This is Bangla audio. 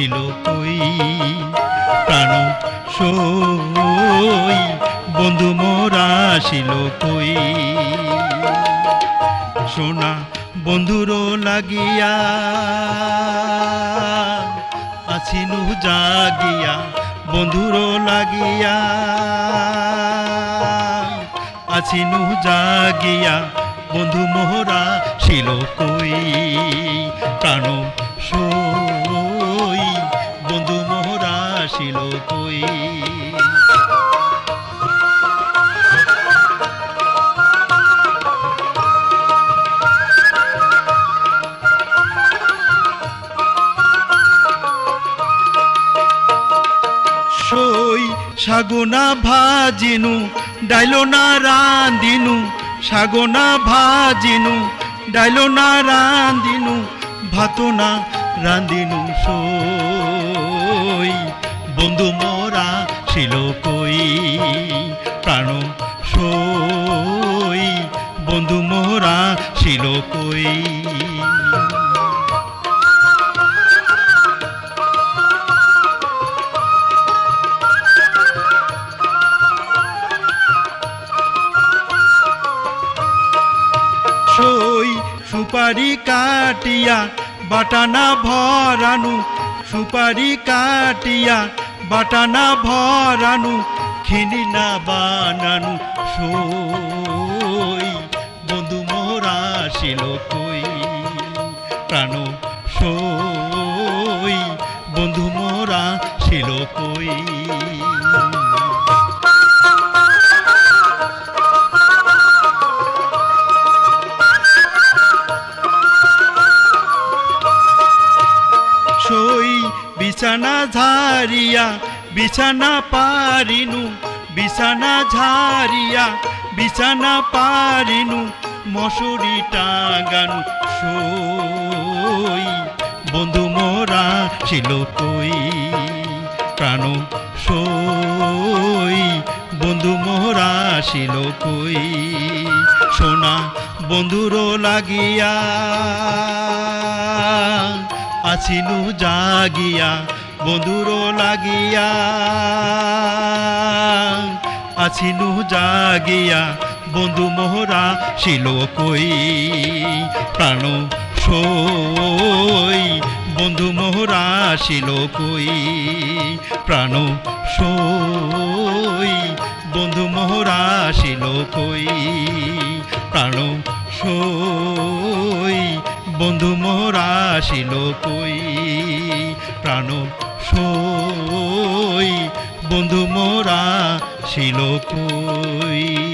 ছিল কই প্রাণ সই বন্ধু মোরা ছিল কই সোনা বন্ধুরো লাগিয়া আছিনু জাগিয়া বন্ধুরো লাগিয়া আছিনু জাগিয়া বন্ধু মোরা ছিল কই প্রাণ সই বন্ধু মোরা ছিল কই সই সাগনা ভাজিনু ডাইলো না রান্দিনু সাগনা ভাজিনু ডাইলো না রান্দিনু ভাতো না রান্দিনু সই বন্ধু মোরা ছিল কই প্রাণ সই বন্ধু মোরা ছিল কই সই সুপারি কাটিয়া বাটানা ভরানু সুপারি কাটিয়া বাটানা ভরানু খিনি না বানানু সই বন্ধু মোরা ছিল কই প্রাণ সই বন্ধু মোরা ছিল কই সই বিছানা ঝারিয়া বিছানা পারিনু বিছানা ঝারিয়া বিছানা পারিনু মশুরি টাঙ্গানু সই বন্ধু মোরা ছিল কই প্রাণ সই বন্ধু মোরা ছিল কই সোনা বন্ধুরো লাগিয়া আছিনু জাগিয়া বন্ধুরো লাগিয়া আছিনু জাগিয়া বন্ধু মোরা ছিল কই প্রাণ সই বন্ধু মোরা ছিল কই প্রাণ সই বন্ধু মোরা ছিল কই প্রাণ সই বন্ধু মোরা ছিল কই প্রাণ সই বন্ধু মোরা ছিল কই।